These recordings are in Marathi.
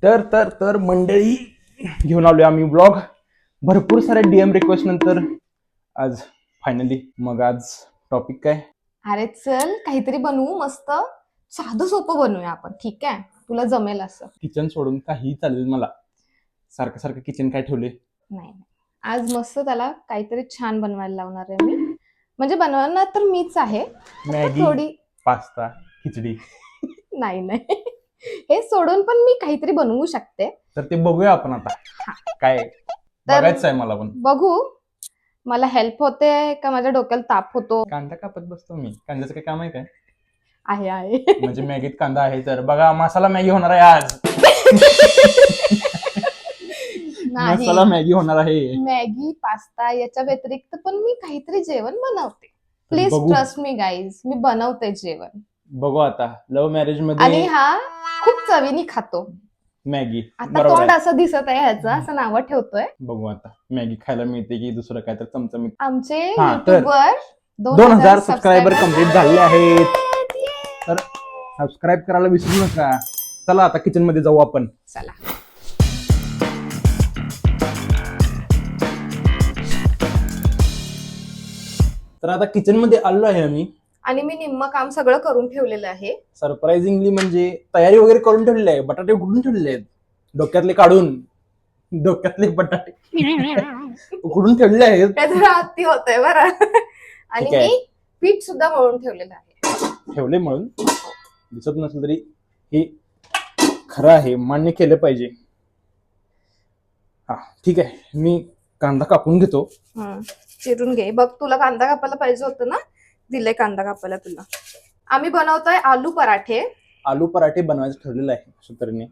तर मंडळी घेऊन आलोय आम्ही ब्लॉग. भरपूर साऱ्या डीएम रिक्वेस्ट नंतर आज फायनली. मग आज टॉपिक काय? अरे चल काहीतरी बनवू मस्त, साधं सोपं बनवूया आपण. ठीक आहे, तुला जमेल असं. किचन सोडून काही चालेल मला. सारखं सारखं किचन काय ठेवले? नाही, आज मस्त त्याला काहीतरी छान बनवायला लावणार आहे मी. म्हणजे बनवणार तर मीच आहे, मॅगी, थोडी. पास्ता, खिचडी. नाही हे सोडून पण मी काहीतरी बनवू शकते. तर ते बघूया आपण आता. काय बघायचं आहे मला पण. बघू, मला हेल्प होते का माझ्या डोक्याला ताप होतो. कांदा कापत बसतो मी. कांद्याचं काय काम आहे काय? आहे म्हणजे मॅगीत कांदा आहे तर बघा, मसाला मॅगी होणार आहे आज. मसाला मॅगी होणार आहे. मॅगी पास्ता याच्या व्यतिरिक्त पण मी काहीतरी जेवण बनवते. प्लीज बघू. ट्रस्ट मी गाईज, मी बनवते जेवण. बघू आता. लव्ह मॅरेज आणि मध्ये हा खूप चवीने खातो. मॅगी. आता बरोबर तोंड आहे. असं दिसत आहे ह्याचं, असं नावं ठेवतोय. बघू आता मॅगी खायला मिळते की दुसरं काय तर चमचमीत. आमचे हा, तर युट्यूबवर 2000 सबस्क्रायबर कंप्लीट झाले आहेत. तर सबस्क्राईब करायला विसरू नका. चला आता किचन मध्ये जाऊ आपण. चला. तर आता किचन मध्ये आलो आहे आम्ही. आणि मी निम्म काम सगळं करून ठेवलेलं आहे. सरप्राइझिंगली म्हणजे तयारी वगैरे करून ठेवलेली आहे. बटाटे उकडून ठेवलेले आहेत, डोक्यातले काढून. डोक्यातले बटाटे उकडून ठेवलेले आहेत. ते जरा अति होतंय बरं. आणि ठीक आहे. मी पीठ सुद्धा मळून ठेवलेलं आहे. ठेवले म्हणून दिसत नसेल तरी हे खरं आहे, मान्य केलं पाहिजे. हा ठीक आहे, मी कांदा कापून घेतो. चिरून घे. बघ, तुला कांदा कापायला पाहिजे होतं ना, दिले कांदा कापायला तुला. आम्ही बनवतोय आलू पराठे. आलू पराठे बनवायचं ठरलेलं आहे अशा तऱ्हेने.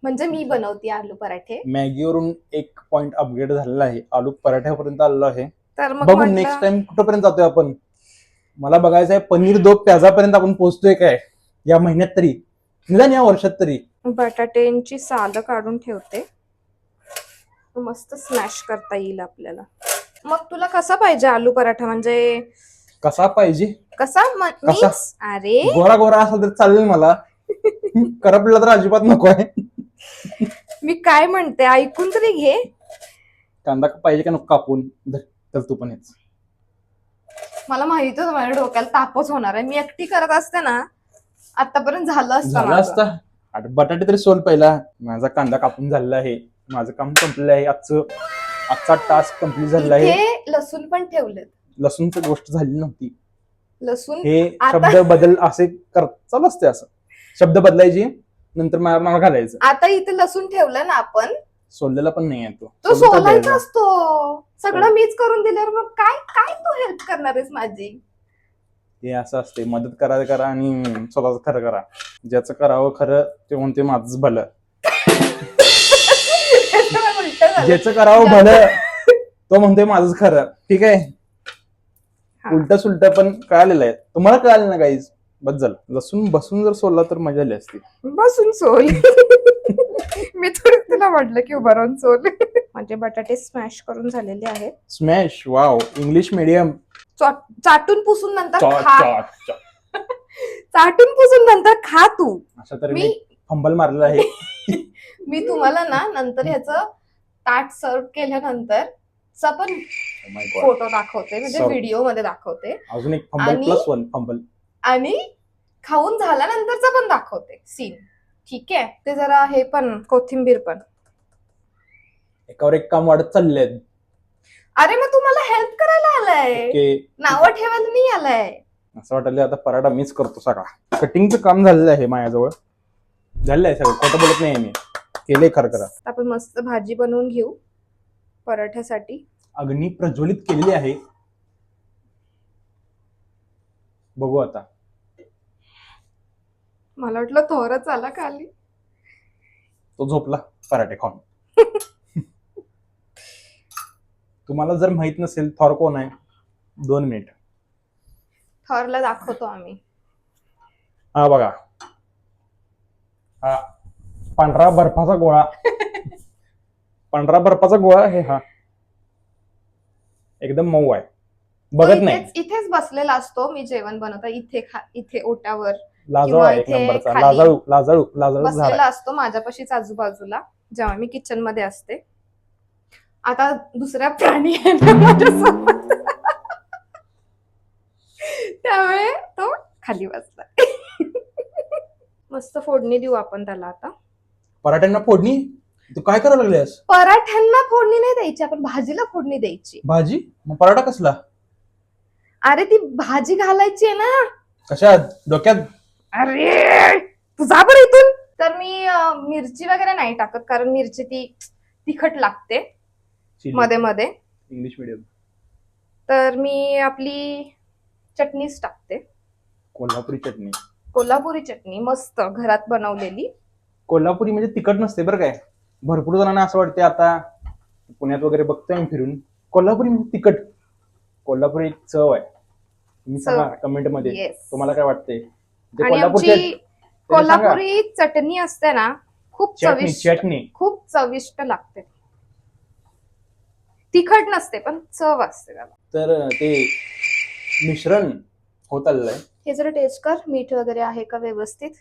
म्हणजे मी बनवते आलू पराठे. मॅगीवरून एक पॉइंट अपग्रेड झालेला आहे, आलू पराठ्यापर्यंत आलेलो आहे. तर मग बघू नेक्स्ट टाइम कुठपर्यंत जातोय आपण. मला बघायचं आहे पनीर दो प्याजापर्यंत आपण पोहोचतोय काय या महिन्यात तरी, निदान या वर्षात तरी. बटाट्यांची सालं काढून ठेवते, मस्त स्मॅश करता येईल आपल्याला. मग तुला कसा पाहिजे आलू पराठा? म्हणजे कसा पाहिजे? कसा? कसा? अरे गोरा गोरा असला तर चालेल मला. करपला तर अजिबात नको आहे. मी काय म्हणते ऐकून तरी घे. कांदा पाहिजे का नको कापून? तर तू पण येच. मला माहित होतं माझ्या डोक्याला तापच होणार आहे. मी एकटी करत असते ना, आतापर्यंत झालं झाला असतं. असता. आता बटाटे तरी सोल पहिला. माझा कांदा कापून झालेला आहे, माझं काम संपलेलं आहे. आजचा टास्क कम्प्लीट झालेला आहे. इथे लसूण पण ठेवलेत. लसूणची गोष्ट झाली नव्हती. लसूण हे आता- शब्द बदल असे चालू असते. असं शब्द बदलायचे नंतर नाव घालायचं. आता इथे लसूण ठेवलं ना आपण, सोललेला पण नाही आहे तो सोलायचा असतो. सगळं मीच करून दिल्यावर मग काय काय तू हेल्प करणार आहेस माझी? हे असं असते, मदत करा आणि स्वतःच खरं करा. ज्याचं करावं खरं ते म्हणते माझंच भलं. ज्याचं करावं भलं तो म्हणतोय माझंच खरं. ठीक आहे, उलट सुलट पण कळालेलं आहे. तुम्हाला कळालं ना गाईज? बस झालं. लसूण बसून जर सोलला तर मजा आली असती. बसून सोल. मी थोडी तुला म्हटलं की उभं राहून सोल. म्हणजे बटाटे स्मॅश करून झालेले आहेत. स्मॅश. Wow, English medium. चाटून पुसून नंतर खा. चाटून पुसून नंतर खा तू. अशा तऱ्हेने फंबल मारलेला आहे. मी तुम्हाला ना नंतर ह्याचं ताट सर्व केल्यानंतर पण फोटो दाखवते, म्हणजे व्हिडिओ मध्ये दाखवते. अजून एक फंबल प्लस वन फंबल. आणि खाऊन झाल्यानंतरचा पण दाखवते सीन. ठीक आहे, ते जरा हे पण कोथिंबीर पण. एकावर एक काम वाढत चालले आहेत. अरे मग तुम्हाला हेल्प करायला आलाय, नावं ठेवायला नाही आलाय. असं वाटलं आता पराठा मीच करतो सगळा. कटिंगचं काम झालेलं आहे माझ्याजवळ. झालेलं आहे सगळं, खोटं बोलत नाही मी. केलंय खरं. आपण मस्त भाजी बनवून घेऊ पराठ्यासाठी. अग्नी प्रज्वलित केलेली आहे. बघू आता. मला वाटलं थोरच आला खाली. तो झोपला पराठे खाऊन. तुम्हाला जर माहित नसेल थॉर कोण आहे, 2 मिनिट. थॉरला दाखवतो आम्ही. हा बघा, हा पांढरा बर्फाचा गोळा. पांढरा बर्फाचा गोळा आहे हा. एकदम मऊ आहे, बघत नाही. इथेच बसलेला असतो मी जेवण बनवता. इथे ओट्यावर लाजाळू किंवा आहे एक इथे नंबरचा. खाली लाजाळू झाड बसलेला आहे. असतो माझ्यापाशीच आजूबाजूला जेव्हा मी किचन मध्ये असते. आता दुसरा प्राणी आहे ना माझ्यासोबत. त्यामुळे तो खाली बसला. मस्त फोडणी देऊ आपण त्याला आता. पराठ्यांना फोडणी तू काय करायला लागलीस? पराठ्यांना फोडणी नाही द्यायची, आपण भाजीला फोडणी द्यायची. भाजी? मग पराठा कसला? अरे ती भाजी घालायची आहे ना. कशात? डोक्यात? अरे तू जा बरं इथून. तर मी मिरची वगैरे नाही टाकत कारण मिरची ती तिखट लागते मध्ये मध्ये. English medium. तर मी आपली चटणीच टाकते. कोल्हापुरी चटणी. कोल्हापुरी चटणी मस्त घरात बनवलेली. कोल्हापुरी म्हणजे तिखट नसते बरं काय. भरपूर जणांना असं वाटते, आता पुण्यात वगैरे बघतोय मी फिरून, कोल्हापुरी म्हणजे तिखट. कोल्हापुरी एक चव आहे. तुम्ही सांगा कमेंट मध्ये Yes. तुम्हाला काय वाटते. जे आणि कोल्हापूरचे आमची कोल्हापुरी चटणी असते ना खूप चटणी खूप चविष्ट लागते. तिखट नसते पण चव असते त्याला. तर ते मिश्रण होत आलेलं आहे. हे जरा टेस्ट कर, मीठ वगैरे आहे का व्यवस्थित.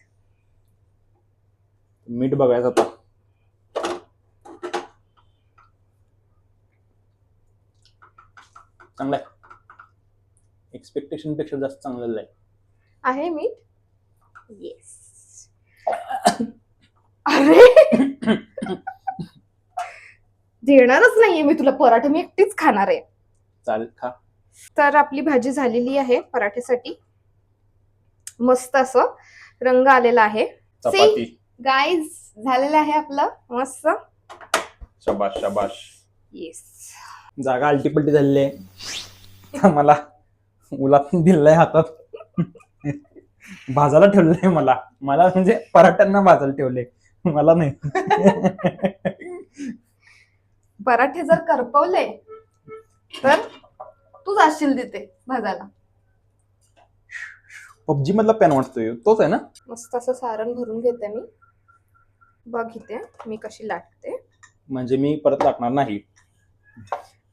मीठ बघायचं आता. चांगलं आहे. एक्सपेक्टेशन पेक्षा जास्त चांगलं आहे मीठ. येस. अरे देणारच नाहीये मी तुला पराठा, मी एकटीच खाणार आहे. चालेल, खा. तर आपली भाजी झालेली आहे पराठ्यासाठी. मस्त असं रंग आलेला आहे. चपाती. गाईज झालेलं आहे आपलं मस्त. शाबाश शाबाश. येस. जागा आलटीपलटी झालेली आहे. मला उलात दिलंय हातात. भाजायला ठेवलंय मला म्हणजे पराठ्यांना भाजायला ठेवले, मला नाही. पराठे जर करपवले तर तू जाशील तिथे भाजायला. पबजी मधला पॅन वाटतोय तोच आहे ना. मस्त असं सारण भरून घेते मी. बघ इथे मी कशी लाटते. म्हणजे मी परत लागणार नाही.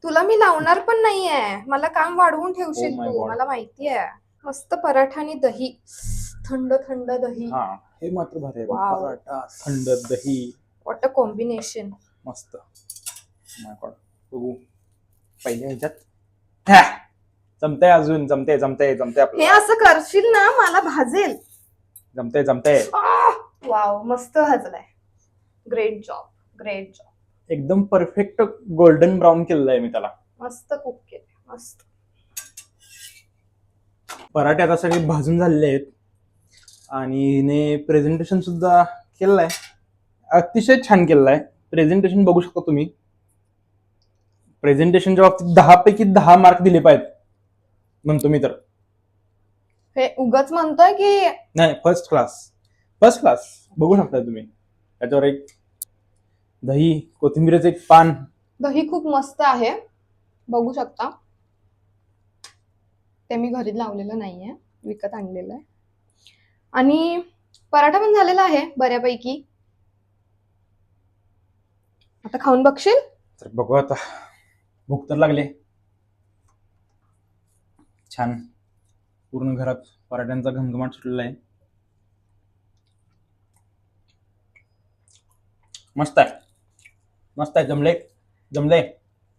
तुला मी लावणार पण नाहीये, मला काम वाढवून ठेवशील Oh my तू, God. मला माहितीये. मस्त पराठा आणि दही, थंड थंड दही. हा, हे मात्र भारी आहे. Wow. पराठा, थंड दही, व्हॉट अ कॉम्बिनेशन. मस्त. My God. बघू पहिल्या ह्याच्यात जमतंय, अजून जमते हे आपलं. असं करशील ना मला भाजेल. जमतंय. वाव मस्त भाजलाय. Great job, great job. एकदम परफेक्ट गोल्डन ब्राऊन केलेलं आहे मी त्याला. मस्त कुक केलं, मस्त. पराठे आता सगळे भाजून झालेले आहेत आणि हिने प्रेझेंटेशन सुद्धा केलेलं आहे. अतिशय छान केलेलं आहे प्रेझेंटेशन. बघू शकता तुम्ही. प्रेझेंटेशनच्या बाबतीत 10 पैकी 10 मार्क दिले पाहिजेत म्हणतो मी तर. हे उगाच म्हणतोय की नाही, फर्स्ट क्लास. बघू शकता तुम्ही. त्याच्यावर एक दही, कोथिंबीरचं एक पान. दही खूप मस्त आहे, बघू शकता. ते मी घरी लावलेलं नाहीये, विकत आणलेलं आहे. आणि पराठा पण झालेला आहे बऱ्यापैकी. आता खाऊन बघशील. तर बघू आता. भूक तर लागले. छान पूर्ण घरात पराठ्यांचा घमघमाट सुटलेला आहे. मस्त आहे. जमले.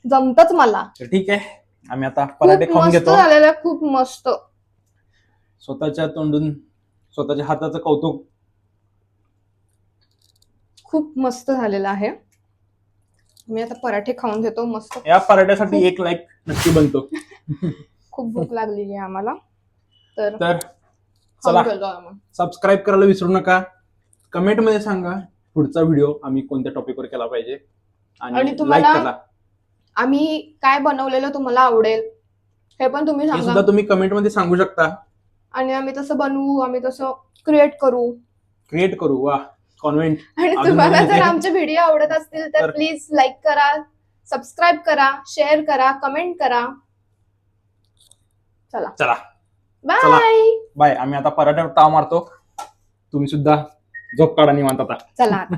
जमतच मला. तर ठीक आहे, आम्ही आता पराठे खूप खाऊन मस्त घेतो. झालेलं आहे, खूप मस्त. स्वतःच्या तोंडून स्वतःच्या हाताचं कौतुक. खूप मस्त झालेलं आहे. मी आता पराठे खाऊन घेतो मस्त. या पराठ्यासाठी 1 लाईक नक्की बनतो. खूप भूक लागलेली आहे आम्हाला. तर चला, खाऊन घेतो आम्ही. सबस्क्राईब करायला विसरू नका. कमेंट मध्ये सांगा पुढचा व्हिडिओ आम्ही कोणत्या टॉपिकवर केला पाहिजे, आणि आणि तुम्हाला लाईक करा. आम्ही काय बनवलेलं तुम्हाला आवडेल हे पण तुम्ही हे सांगा. सुद्धा तुम्ही कमेंट मध्ये सांगू शकता. आणि आम्ही तसं बनवू, आम्ही तसं क्रिएट करू. वा, कॉन्व्हेंट. आणि अजून तुम्हाला नवीन जर आहे. आमचे व्हिडिओ आवडत असतील तर तर प्लीज लाईक करा, सबस्क्राईब करा, शेअर करा, कमेंट करा. चला बाय. आम्ही आता पराठ्यावर ताव मारतो. तुम्ही सुद्धा झोप काढा निवांत आता. चला आता.